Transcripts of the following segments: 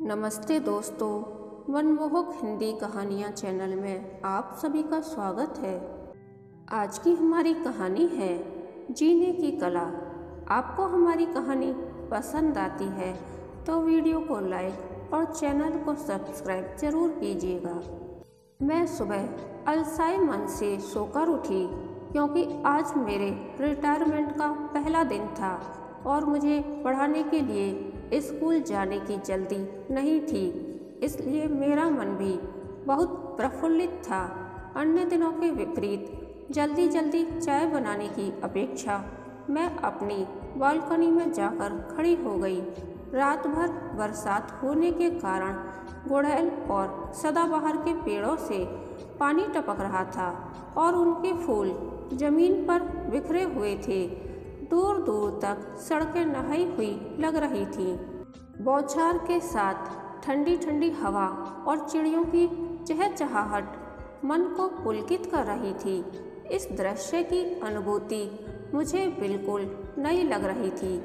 नमस्ते दोस्तों, मनमोहक हिंदी कहानियाँ चैनल में आप सभी का स्वागत है। आज की हमारी कहानी है जीने की कला। आपको हमारी कहानी पसंद आती है तो वीडियो को लाइक और चैनल को सब्सक्राइब जरूर कीजिएगा। मैं सुबह अलसाए मन से सोकर उठी क्योंकि आज मेरे रिटायरमेंट का पहला दिन था और मुझे पढ़ाने के लिए स्कूल जाने की जल्दी नहीं थी, इसलिए मेरा मन भी बहुत प्रफुल्लित था। अन्य दिनों के विपरीत जल्दी जल्दी चाय बनाने की अपेक्षा मैं अपनी बालकनी में जाकर खड़ी हो गई। रात भर बरसात होने के कारण गुड़हल और सदाबहार के पेड़ों से पानी टपक रहा था और उनके फूल जमीन पर बिखरे हुए थे। दूर दूर तक सड़कें नहाई हुई लग रही थीं। बौछार के साथ ठंडी ठंडी हवा और चिड़ियों की चहचहाहट मन को पुलकित कर रही थी। इस दृश्य की अनुभूति मुझे बिल्कुल नई लग रही थी,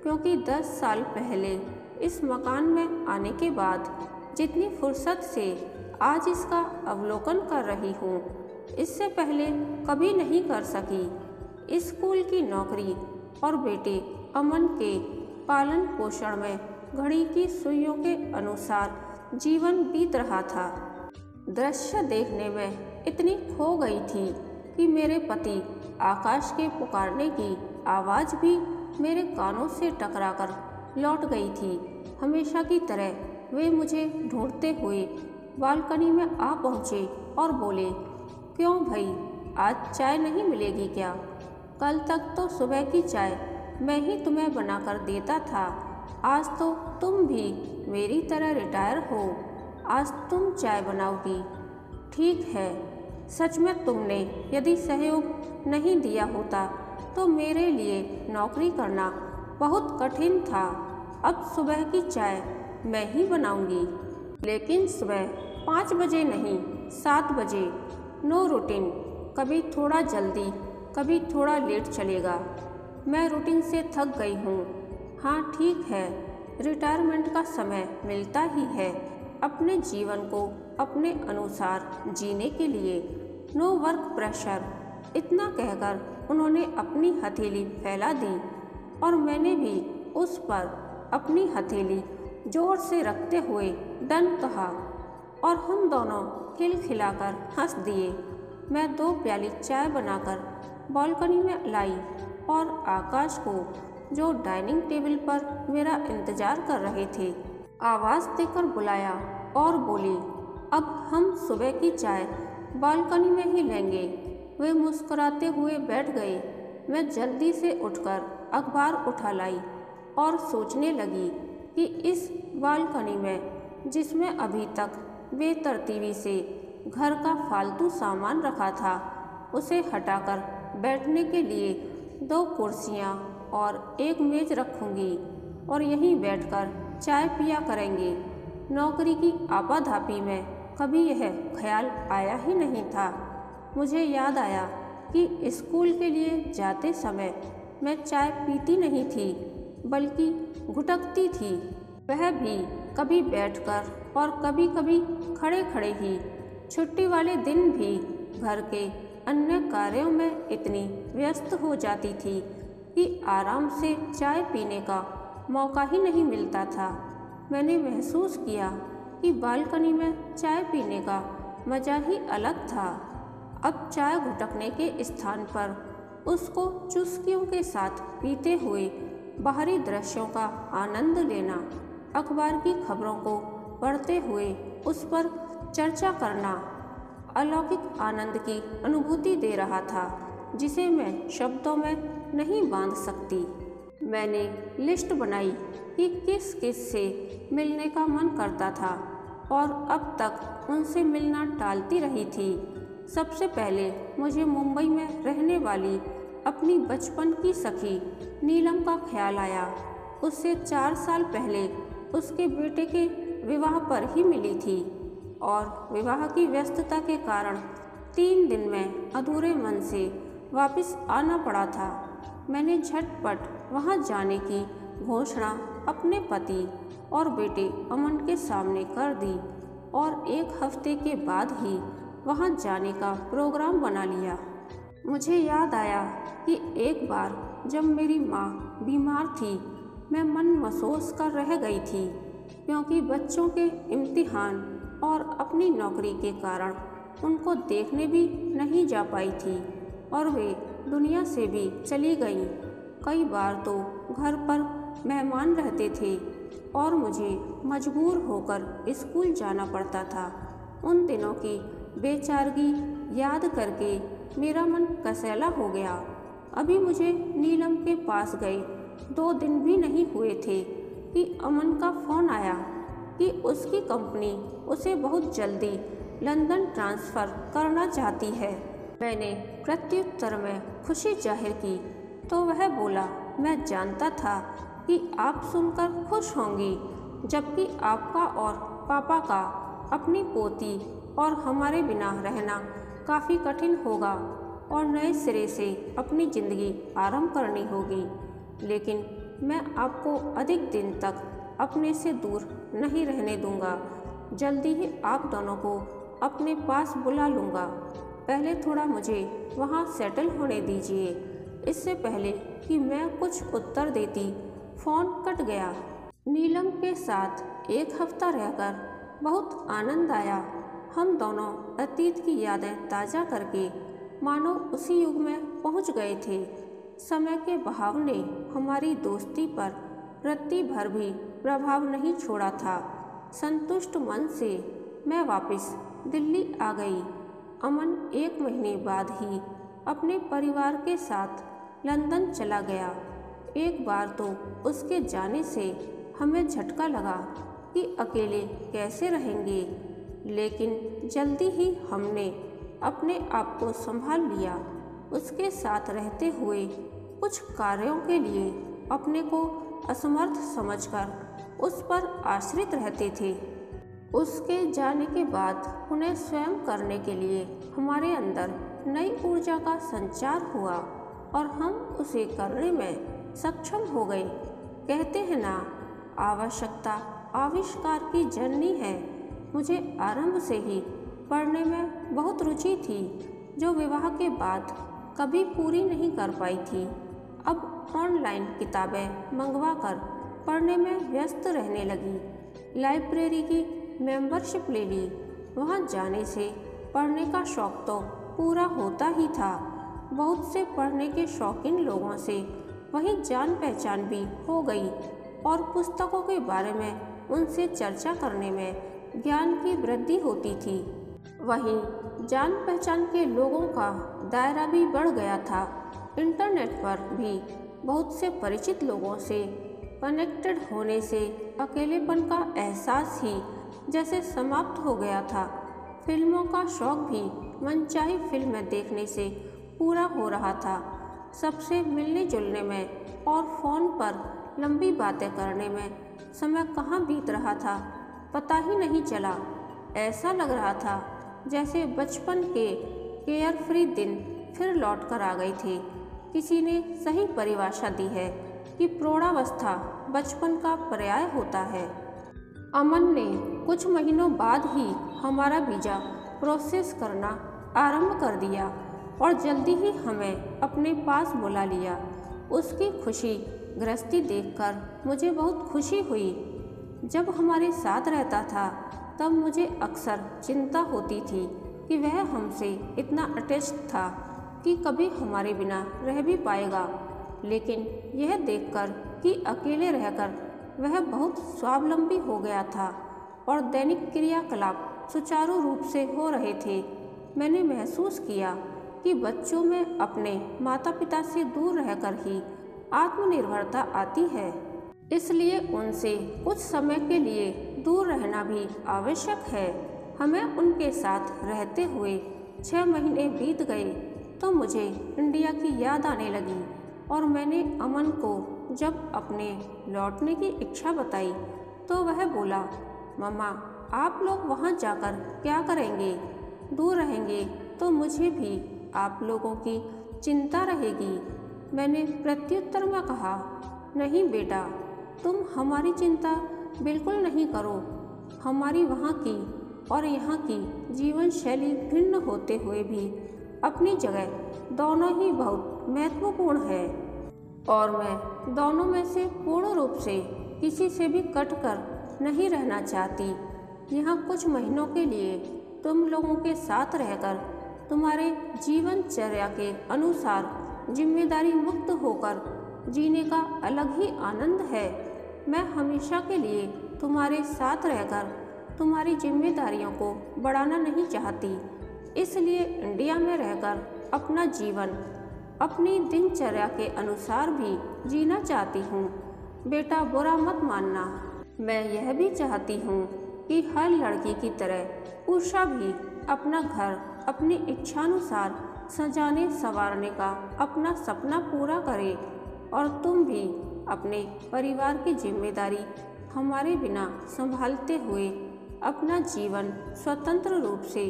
क्योंकि 10 साल पहले इस मकान में आने के बाद जितनी फुर्सत से आज इसका अवलोकन कर रही हूँ, इससे पहले कभी नहीं कर सकी। स्कूल की नौकरी और बेटे अमन के पालन पोषण में घड़ी की सुइयों के अनुसार जीवन बीत रहा था। दृश्य देखने में इतनी खो गई थी कि मेरे पति आकाश के पुकारने की आवाज़ भी मेरे कानों से टकराकर लौट गई थी। हमेशा की तरह वे मुझे ढूंढते हुए बालकनी में आ पहुँचे और बोले, क्यों भाई, आज चाय नहीं मिलेगी क्या? कल तक तो सुबह की चाय मैं ही तुम्हें बनाकर देता था, आज तो तुम भी मेरी तरह रिटायर हो, आज तुम चाय बनाओगी। ठीक है, सच में तुमने यदि सहयोग नहीं दिया होता तो मेरे लिए नौकरी करना बहुत कठिन था। अब सुबह की चाय मैं ही बनाऊंगी, लेकिन सुबह 5 बजे नहीं, 7 बजे। नो रूटीन, कभी थोड़ा जल्दी कभी थोड़ा लेट चलेगा। मैं रूटीन से थक गई हूँ। हाँ ठीक है, रिटायरमेंट का समय मिलता ही है अपने जीवन को अपने अनुसार जीने के लिए। No work pressure. इतना कहकर उन्होंने अपनी हथेली फैला दी और मैंने भी उस पर अपनी हथेली जोर से रखते हुए डन कहा और हम दोनों खिलखिलाकर हंस दिए। मैं 2 प्याली चाय बनाकर बालकनी में लाई और आकाश को, जो डाइनिंग टेबल पर मेरा इंतजार कर रहे थे, आवाज़ देकर बुलाया और बोली, अब हम सुबह की चाय बालकनी में ही लेंगे। वे मुस्कुराते हुए बैठ गए। मैं जल्दी से उठकर अखबार उठा लाई और सोचने लगी कि इस बालकनी में, जिसमें अभी तक बेतरतीबी से घर का फालतू सामान रखा था, उसे हटाकर बैठने के लिए 2 कुर्सियाँ और एक मेज रखूँगी और यहीं बैठकर चाय पिया करेंगे। नौकरी की आपाधापी में कभी यह ख्याल आया ही नहीं था। मुझे याद आया कि स्कूल के लिए जाते समय मैं चाय पीती नहीं थी, बल्कि घुटकती थी, वह भी कभी बैठकर और कभी कभी खड़े खड़े ही। छुट्टी वाले दिन भी घर के अन्य कार्यों में इतनी व्यस्त हो जाती थी कि आराम से चाय पीने का मौका ही नहीं मिलता था। मैंने महसूस किया कि बालकनी में चाय पीने का मज़ा ही अलग था। अब चाय घुटकने के स्थान पर उसको चुस्कियों के साथ पीते हुए बाहरी दृश्यों का आनंद लेना, अखबार की खबरों को पढ़ते हुए उस पर चर्चा करना अलौकिक आनंद की अनुभूति दे रहा था, जिसे मैं शब्दों में नहीं बांध सकती। मैंने लिस्ट बनाई कि किस किस से मिलने का मन करता था और अब तक उनसे मिलना टालती रही थी। सबसे पहले मुझे मुंबई में रहने वाली अपनी बचपन की सखी नीलम का ख्याल आया। उससे 4 साल पहले उसके बेटे के विवाह पर ही मिली थी और विवाह की व्यस्तता के कारण 3 दिन में अधूरे मन से वापस आना पड़ा था। मैंने झटपट वहां जाने की घोषणा अपने पति और बेटे अमन के सामने कर दी और 1 हफ्ते के बाद ही वहां जाने का प्रोग्राम बना लिया। मुझे याद आया कि एक बार जब मेरी माँ बीमार थी, मैं मन महसूस कर रह गई थी क्योंकि बच्चों के इम्तिहान और अपनी नौकरी के कारण उनको देखने भी नहीं जा पाई थी और वे दुनिया से भी चली गईं। कई बार तो घर पर मेहमान रहते थे और मुझे मजबूर होकर स्कूल जाना पड़ता था। उन दिनों की बेचारगी याद करके मेरा मन कसैला हो गया। अभी मुझे नीलम के पास गए 2 दिन भी नहीं हुए थे कि अमन का फ़ोन आया कि उसकी कंपनी उसे बहुत जल्दी लंदन ट्रांसफ़र करना चाहती है। मैंने प्रत्युत्तर में खुशी जाहिर की तो वह बोला, मैं जानता था कि आप सुनकर खुश होंगी, जबकि आपका और पापा का अपनी पोती और हमारे बिना रहना काफ़ी कठिन होगा और नए सिरे से अपनी ज़िंदगी आरंभ करनी होगी। लेकिन मैं आपको अधिक दिन तक अपने से दूर नहीं रहने दूंगा। जल्दी ही आप दोनों को अपने पास बुला लूँगा। पहले थोड़ा मुझे वहाँ सेटल होने दीजिए। इससे पहले कि मैं कुछ उत्तर देती, फ़ोन कट गया। नीलम के साथ 1 हफ्ता रहकर बहुत आनंद आया। हम दोनों अतीत की यादें ताज़ा करके मानो उसी युग में पहुंच गए थे। समय के बहाव ने हमारी दोस्ती पर रत्ती भर भी प्रभाव नहीं छोड़ा था। संतुष्ट मन से मैं वापस दिल्ली आ गई। अमन 1 महीने बाद ही अपने परिवार के साथ लंदन चला गया। एक बार तो उसके जाने से हमें झटका लगा कि अकेले कैसे रहेंगे, लेकिन जल्दी ही हमने अपने आप को संभाल लिया। उसके साथ रहते हुए कुछ कार्यों के लिए अपने को असमर्थ समझकर उस पर आश्रित रहते थे। उसके जाने के बाद उन्हें स्वयं करने के लिए हमारे अंदर नई ऊर्जा का संचार हुआ और हम उसे करने में सक्षम हो गए। कहते हैं ना, आवश्यकता आविष्कार की जननी है। मुझे आरंभ से ही पढ़ने में बहुत रुचि थी, जो विवाह के बाद कभी पूरी नहीं कर पाई थी। अब ऑनलाइन किताबें मंगवाकर पढ़ने में व्यस्त रहने लगी। लाइब्रेरी की मेंबरशिप ले ली। वहाँ जाने से पढ़ने का शौक़ तो पूरा होता ही था। बहुत से पढ़ने के शौकीन लोगों से वहीं जान पहचान भी हो गई और पुस्तकों के बारे में उनसे चर्चा करने में ज्ञान की वृद्धि होती थी। वहीं जान पहचान के लोगों का दायरा भी बढ़ गया था। इंटरनेट पर भी बहुत से परिचित लोगों से कनेक्टेड होने से अकेलेपन का एहसास ही जैसे समाप्त हो गया था। फिल्मों का शौक़ भी मनचाही फिल्में देखने से पूरा हो रहा था। सबसे मिलने जुलने में और फ़ोन पर लंबी बातें करने में समय कहाँ बीत रहा था पता ही नहीं चला। ऐसा लग रहा था जैसे बचपन के केयर फ्री दिन फिर लौट कर आ गए थे। किसी ने सही परिभाषा दी है कि प्रौढ़ावस्था बचपन का पर्याय होता है। अमन ने कुछ महीनों बाद ही हमारा वीज़ा प्रोसेस करना आरंभ कर दिया और जल्दी ही हमें अपने पास बुला लिया। उसकी खुशी गृहस्थी देखकर मुझे बहुत खुशी हुई। जब हमारे साथ रहता था तब मुझे अक्सर चिंता होती थी कि वह हमसे इतना अटैच्ड था कि कभी हमारे बिना रह भी पाएगा। लेकिन यह देखकर कि अकेले रहकर वह बहुत स्वावलंबी हो गया था और दैनिक क्रियाकलाप सुचारू रूप से हो रहे थे, मैंने महसूस किया कि बच्चों में अपने माता पिता से दूर रहकर ही आत्मनिर्भरता आती है। इसलिए उनसे कुछ समय के लिए दूर रहना भी आवश्यक है। हमें उनके साथ रहते हुए 6 महीने बीत गए तो मुझे इंडिया की याद आने लगी और मैंने अमन को जब अपने लौटने की इच्छा बताई तो वह बोला, मम्मा आप लोग वहाँ जाकर क्या करेंगे? दूर रहेंगे तो मुझे भी आप लोगों की चिंता रहेगी। मैंने प्रत्युत्तर में कहा, नहीं बेटा, तुम हमारी चिंता बिल्कुल नहीं करो। हमारी वहाँ की और यहाँ की जीवन शैली भिन्न होते हुए भी अपनी जगह दोनों ही बहुत महत्वपूर्ण है और मैं दोनों में से पूर्ण रूप से किसी से भी कटकर नहीं रहना चाहती। यहाँ कुछ महीनों के लिए तुम लोगों के साथ रहकर तुम्हारे जीवनचर्या के अनुसार जिम्मेदारी मुक्त होकर जीने का अलग ही आनंद है। मैं हमेशा के लिए तुम्हारे साथ रहकर तुम्हारी जिम्मेदारियों को बढ़ाना नहीं चाहती, इसलिए इंडिया में रहकर अपना जीवन अपनी दिनचर्या के अनुसार भी जीना चाहती हूँ। बेटा बुरा मत मानना। मैं यह भी चाहती हूँ कि हर लड़की की तरह उषा भी अपना घर अपनी इच्छानुसार सजाने संवारने का अपना सपना पूरा करे और तुम भी अपने परिवार की जिम्मेदारी हमारे बिना संभालते हुए अपना जीवन स्वतंत्र रूप से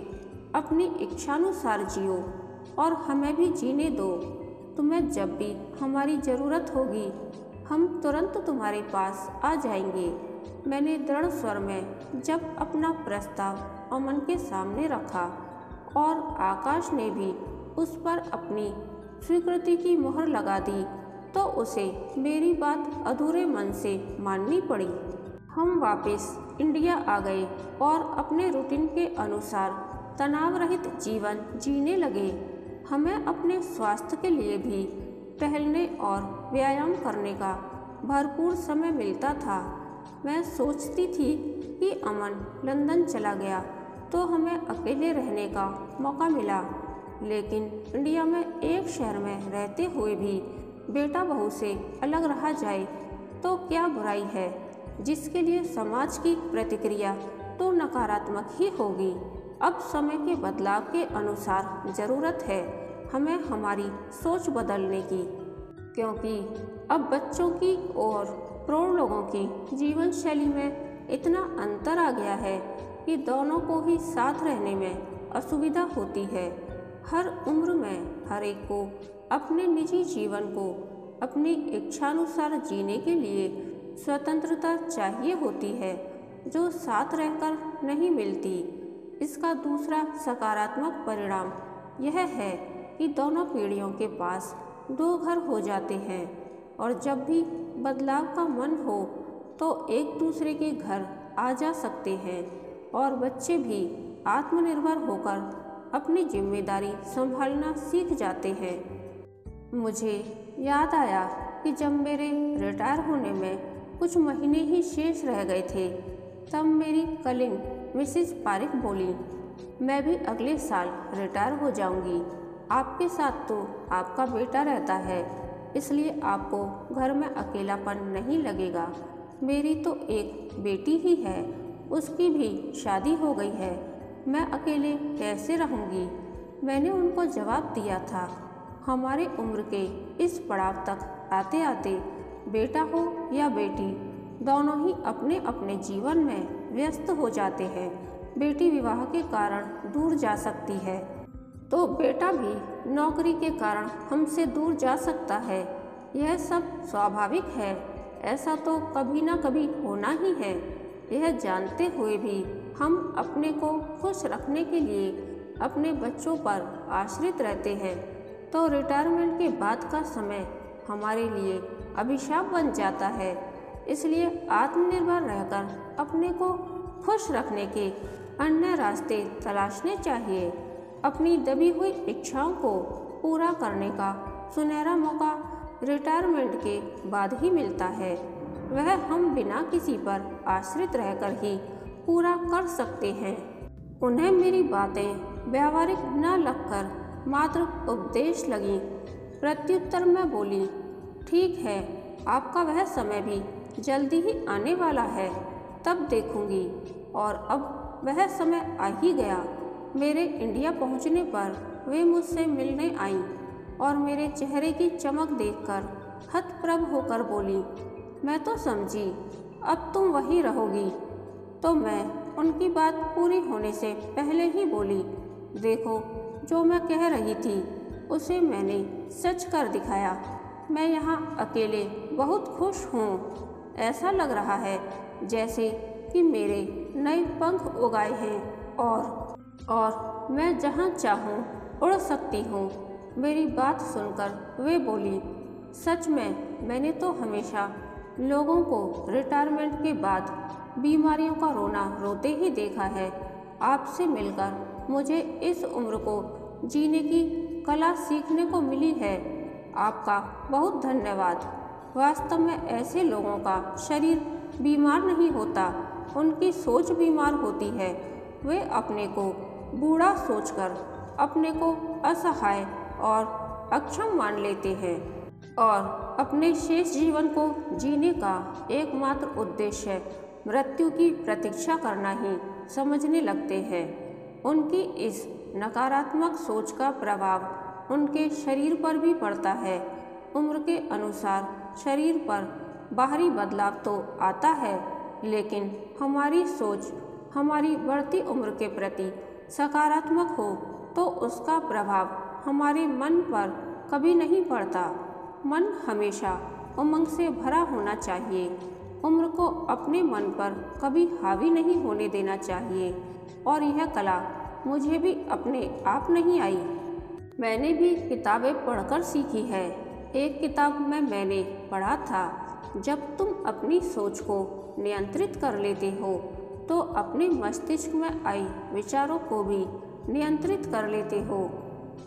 अपनी इच्छानुसार जियो और हमें भी जीने दो। तुम्हें जब भी हमारी ज़रूरत होगी हम तुरंत तुम्हारे पास आ जाएंगे। मैंने दृढ़ स्वर में जब अपना प्रस्ताव अमन के सामने रखा और आकाश ने भी उस पर अपनी स्वीकृति की मुहर लगा दी तो उसे मेरी बात अधूरे मन से माननी पड़ी। हम वापस इंडिया आ गए और अपने रूटीन के अनुसार तनाव रहित जीवन जीने लगे। हमें अपने स्वास्थ्य के लिए भी टहलने और व्यायाम करने का भरपूर समय मिलता था। मैं सोचती थी कि अमन लंदन चला गया तो हमें अकेले रहने का मौका मिला, लेकिन इंडिया में एक शहर में रहते हुए भी बेटा बहू से अलग रहा जाए तो क्या बुराई है, जिसके लिए समाज की प्रतिक्रिया तो नकारात्मक ही होगी। अब समय के बदलाव के अनुसार ज़रूरत है हमें हमारी सोच बदलने की, क्योंकि अब बच्चों की और प्रौढ़ लोगों की जीवन शैली में इतना अंतर आ गया है कि दोनों को ही साथ रहने में असुविधा होती है। हर उम्र में हर एक को अपने निजी जीवन को अपनी इच्छानुसार जीने के लिए स्वतंत्रता चाहिए होती है, जो साथ रहकर नहीं मिलती। इसका दूसरा सकारात्मक परिणाम यह है कि दोनों पीढ़ियों के पास दो घर हो जाते हैं और जब भी बदलाव का मन हो तो एक दूसरे के घर आ जा सकते हैं और बच्चे भी आत्मनिर्भर होकर अपनी जिम्मेदारी संभालना सीख जाते हैं। मुझे याद आया कि जब मेरे रिटायर होने में कुछ महीने ही शेष रह गए थे तब मेरी कलिंग मिसेस पारिक बोली, मैं भी अगले साल रिटायर हो जाऊंगी। आपके साथ तो आपका बेटा रहता है, इसलिए आपको घर में अकेलापन नहीं लगेगा। मेरी तो एक बेटी ही है, उसकी भी शादी हो गई है, मैं अकेले कैसे रहूंगी? मैंने उनको जवाब दिया था, हमारे उम्र के इस पड़ाव तक आते आते बेटा हो या बेटी दोनों ही अपने अपने जीवन में व्यस्त हो जाते हैं। बेटी विवाह के कारण दूर जा सकती है तो बेटा भी नौकरी के कारण हमसे दूर जा सकता है। यह सब स्वाभाविक है, ऐसा तो कभी ना कभी होना ही है। यह जानते हुए भी हम अपने को खुश रखने के लिए अपने बच्चों पर आश्रित रहते हैं तो रिटायरमेंट के बाद का समय हमारे लिए अभिशाप बन जाता है। इसलिए आत्मनिर्भर रहकर अपने को खुश रखने के अन्य रास्ते तलाशने चाहिए। अपनी दबी हुई इच्छाओं को पूरा करने का सुनहरा मौका रिटायरमेंट के बाद ही मिलता है। वह हम बिना किसी पर आश्रित रहकर ही पूरा कर सकते हैं। उन्हें मेरी बातें व्यावहारिक न लगकर मात्र उपदेश लगी। प्रत्युत्तर में बोली, ठीक है, आपका वह समय भी जल्दी ही आने वाला है, तब देखूंगी। और अब वह समय आ ही गया। मेरे इंडिया पहुंचने पर वे मुझसे मिलने आईं और मेरे चेहरे की चमक देखकर हतप्रभ होकर बोली, मैं तो समझी अब तुम वहीं रहोगी। तो मैं उनकी बात पूरी होने से पहले ही बोली, देखो जो मैं कह रही थी उसे मैंने सच कर दिखाया। मैं यहाँ अकेले बहुत खुश हूँ। ऐसा लग रहा है जैसे कि मेरे नए पंख उगाए हैं और मैं जहाँ चाहूँ उड़ सकती हूँ। मेरी बात सुनकर वे बोली, सच में मैंने तो हमेशा लोगों को रिटायरमेंट के बाद बीमारियों का रोना रोते ही देखा है। आपसे मिलकर मुझे इस उम्र को जीने की कला सीखने को मिली है। आपका बहुत धन्यवाद। वास्तव में ऐसे लोगों का शरीर बीमार नहीं होता, उनकी सोच बीमार होती है। वे अपने को बूढ़ा सोचकर अपने को असहाय और अक्षम मान लेते हैं और अपने शेष जीवन को जीने का एकमात्र उद्देश्य मृत्यु की प्रतीक्षा करना ही समझने लगते हैं। उनकी इस नकारात्मक सोच का प्रभाव उनके शरीर पर भी पड़ता है। उम्र के अनुसार शरीर पर बाहरी बदलाव तो आता है, लेकिन हमारी सोच हमारी बढ़ती उम्र के प्रति सकारात्मक हो तो उसका प्रभाव हमारे मन पर कभी नहीं पड़ता। मन हमेशा उमंग से भरा होना चाहिए। उम्र को अपने मन पर कभी हावी नहीं होने देना चाहिए। और यह कला मुझे भी अपने आप नहीं आई, मैंने भी किताबें पढ़कर सीखी है। एक किताब में मैंने पढ़ा था, जब तुम अपनी सोच को नियंत्रित कर लेते हो तो अपने मस्तिष्क में आई विचारों को भी नियंत्रित कर लेते हो,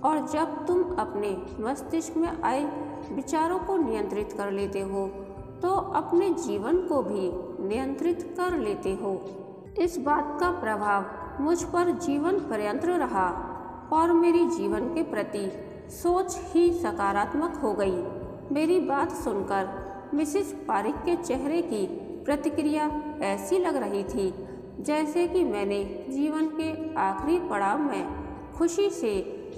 और जब तुम अपने मस्तिष्क में आए विचारों को नियंत्रित कर लेते हो तो अपने जीवन को भी नियंत्रित कर लेते हो। इस बात का प्रभाव मुझ पर जीवन पर्यंत रहा और मेरी जीवन के प्रति सोच ही सकारात्मक हो गई। मेरी बात सुनकर मिसेस पारिक के चेहरे की प्रतिक्रिया ऐसी लग रही थी जैसे कि मैंने जीवन के आखिरी पड़ाव में खुशी से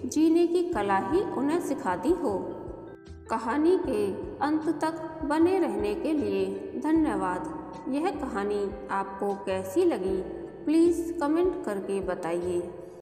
जीने की कला ही उन्हें सिखा दी हो। कहानी के अंत तक बने रहने के लिए धन्यवाद। यह कहानी आपको कैसी लगी प्लीज़ कमेंट करके बताइए।